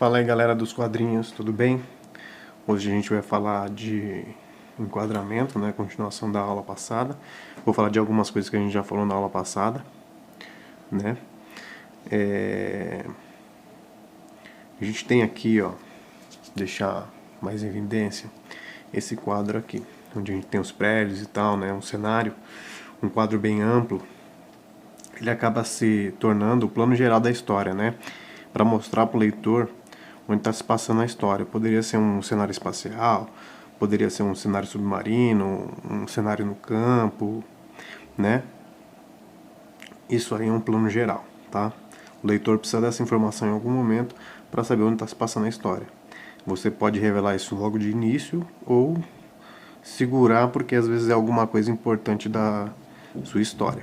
Fala aí, galera dos quadrinhos, tudo bem? Hoje a gente vai falar de enquadramento, né? Continuação da aula passada. Vou falar de algumas coisas que a gente já falou na aula passada, né? A gente tem aqui, ó, deixar mais em evidência esse quadro aqui, onde a gente tem os prédios e tal, né? Um cenário, um quadro bem amplo. Ele acaba se tornando o plano geral da história, né? Para mostrar para o leitor onde está se passando a história. Poderia ser um cenário espacial, poderia ser um cenário submarino, um cenário no campo, né? Isso aí é um plano geral, tá? O leitor precisa dessa informação em algum momento para saber onde está se passando a história. Você pode revelar isso logo de início ou segurar porque às vezes é alguma coisa importante da sua história.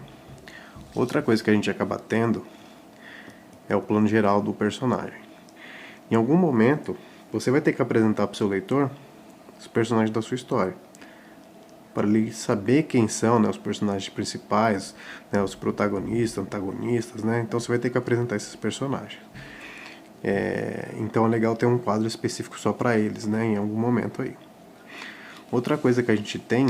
Outra coisa que a gente acaba tendo é o plano geral do personagem. Em algum momento, você vai ter que apresentar para o seu leitor os personagens da sua história, para ele saber quem são, né, os personagens principais, né, os protagonistas, antagonistas, né? Então você vai ter que apresentar esses personagens. Então é legal ter um quadro específico só para eles, né, em algum momento aí. Outra coisa que a gente tem,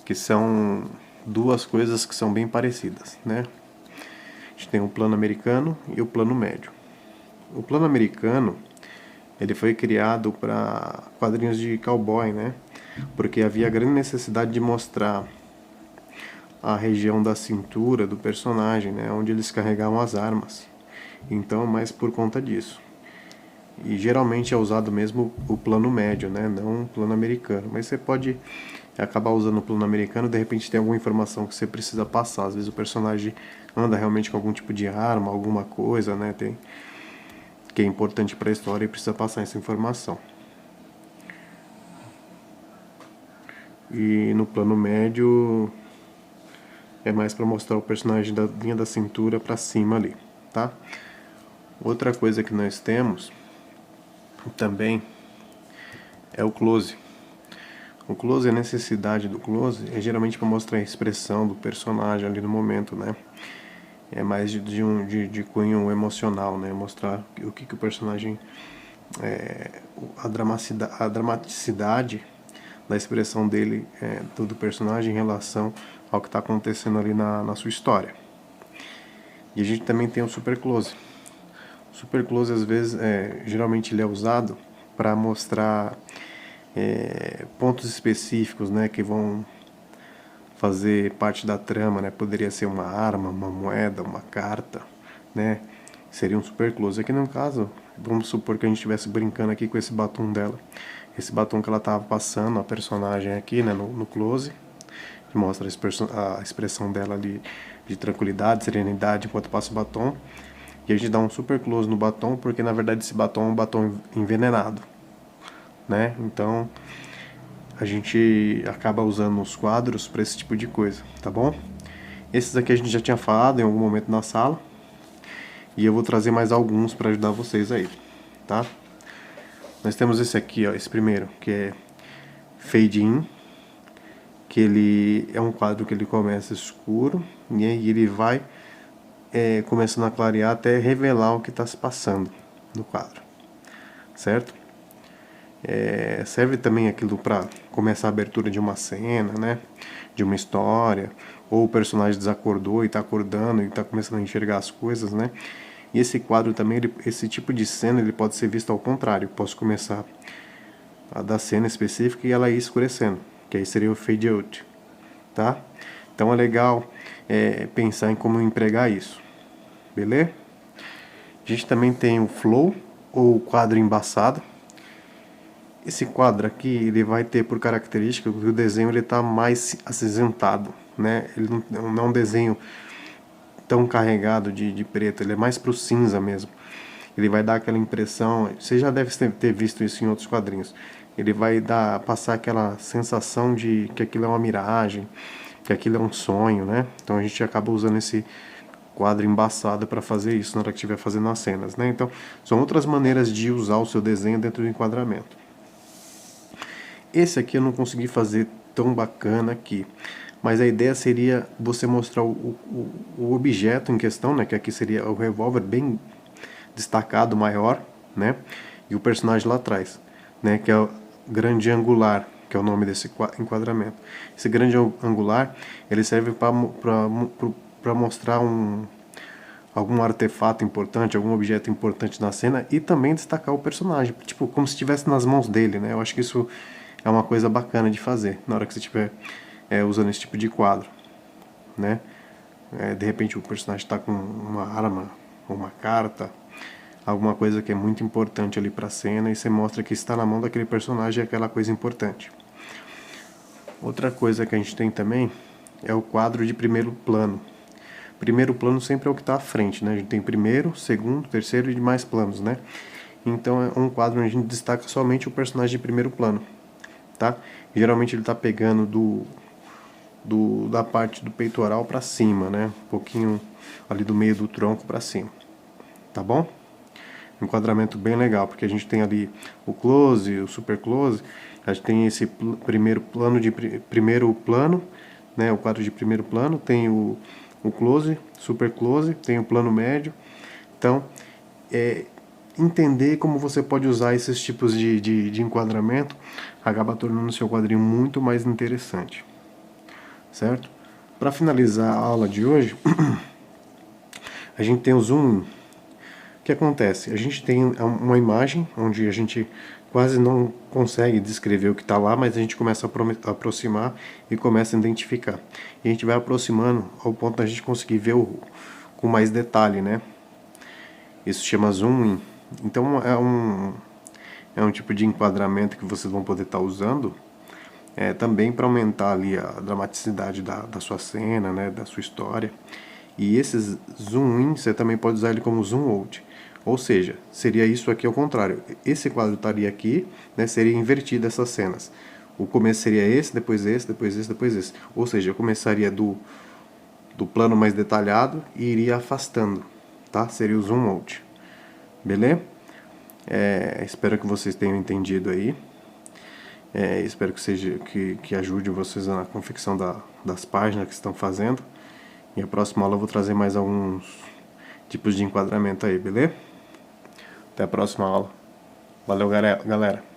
que são duas coisas que são bem parecidas, né? A gente tem o plano americano e o plano médio. O plano americano, ele foi criado para quadrinhos de cowboy, né? Porque havia grande necessidade de mostrar a região da cintura do personagem, né? Onde eles carregavam as armas. Então, mais por conta disso. E geralmente é usado mesmo o plano médio, né? Não o plano americano. Mas você pode acabar usando o plano americano, de repente tem alguma informação que você precisa passar. Às vezes o personagem anda realmente com algum tipo de arma, alguma coisa, né? Que é importante para a história e precisa passar essa informação. E no plano médio é mais para mostrar o personagem da linha da cintura para cima ali, tá? Outra coisa que nós temos também é o close. O close, a necessidade do close é geralmente para mostrar a expressão do personagem ali no momento, né? É mais de cunho emocional, né? Mostrar o que o personagem... a dramaticidade da expressão dele, do personagem em relação ao que está acontecendo ali na sua história. E a gente também tem o super close. O super close, às vezes, geralmente ele é usado para mostrar pontos específicos, né, que vão fazer parte da trama, né? Poderia ser uma arma, uma moeda, uma carta, né? Seria um super close. Aqui no caso, vamos supor que a gente estivesse brincando aqui com esse batom dela. Esse batom que ela estava passando, a personagem aqui, né, no close, que mostra a expressão dela ali de tranquilidade, serenidade enquanto passa o batom. E a gente dá um super close no batom, porque na verdade esse batom é um batom envenenado, né? Então a gente acaba usando os quadros para esse tipo de coisa, tá bom? Esses aqui a gente já tinha falado em algum momento na sala, e eu vou trazer mais alguns para ajudar vocês aí, tá? Nós temos esse aqui, ó, esse primeiro, que é Fade In, que ele é um quadro que ele começa escuro, e aí ele vai começando a clarear até revelar o que está se passando no quadro, certo? Serve também aquilo para começar a abertura de uma cena, né? De uma história, ou o personagem desacordou e está acordando e está começando a enxergar as coisas, né? E esse quadro também, esse tipo de cena, ele pode ser visto ao contrário. Posso começar a dar cena específica e ela ir escurecendo, que aí seria o fade out, tá? Então é legal pensar em como empregar isso, beleza? A gente também tem o flow, ou quadro embaçado. Esse quadro aqui, ele vai ter por característica que o desenho ele está mais acinzentado, né? Ele não é um desenho tão carregado de preto, ele é mais pro cinza mesmo. Ele vai dar aquela impressão, você já deve ter visto isso em outros quadrinhos. Ele vai passar aquela sensação de que aquilo é uma miragem, que aquilo é um sonho, né? Então a gente acaba usando esse quadro embaçado para fazer isso na hora que estiver fazendo as cenas, né? Então são outras maneiras de usar o seu desenho dentro do enquadramento. Esse aqui eu não consegui fazer tão bacana aqui, mas a ideia seria você mostrar o objeto em questão, né, que aqui seria o revólver bem destacado, maior, né? E o personagem lá atrás, né? Que é o grande angular, que é o nome desse enquadramento. Esse grande angular, ele serve para mostrar algum artefato importante, algum objeto importante na cena e também destacar o personagem, tipo, como se estivesse nas mãos dele, né? Eu acho que isso é uma coisa bacana de fazer na hora que você estiver usando esse tipo de quadro, né? De repente o personagem está com uma arma, uma carta, alguma coisa que é muito importante ali para a cena e você mostra que está na mão daquele personagem aquela coisa importante. Outra coisa que a gente tem também é o quadro de primeiro plano. Primeiro plano sempre é o que está à frente, né? A gente tem primeiro, segundo, terceiro e demais planos, né? Então é um quadro onde a gente destaca somente o personagem de primeiro plano, tá? Geralmente ele está pegando da parte do peitoral para cima, né? Um pouquinho ali do meio do tronco para cima, tá bom? Um enquadramento bem legal, porque a gente tem ali o close, o super close, a gente tem esse primeiro plano, né? O quadro de primeiro plano, tem o close, super close, tem o plano médio. Então, entender como você pode usar esses tipos de enquadramento acaba tornando o seu quadrinho muito mais interessante, certo? Para finalizar a aula de hoje, a gente tem o zoom. O que acontece? A gente tem uma imagem onde a gente quase não consegue descrever o que está lá, mas a gente começa a aproximar e começa a identificar. E a gente vai aproximando ao ponto da gente conseguir ver com mais detalhe, né? Isso chama zoom in. Então é um tipo de enquadramento que vocês vão poder estar usando também para aumentar ali a dramaticidade da sua cena, né, da sua história. E esses zoom in você também pode usar ele como zoom out. Ou seja, seria isso aqui ao contrário. Esse quadro estaria aqui, né, seria invertido essas cenas. O começo seria esse, depois esse, depois esse, depois esse. Ou seja, eu começaria do plano mais detalhado e iria afastando, tá? Seria o zoom out. Beleza? Espero que vocês tenham entendido aí. Espero que ajude vocês na confecção das páginas que estão fazendo. E a próxima aula eu vou trazer mais alguns tipos de enquadramento aí, beleza? Até a próxima aula. Valeu, galera.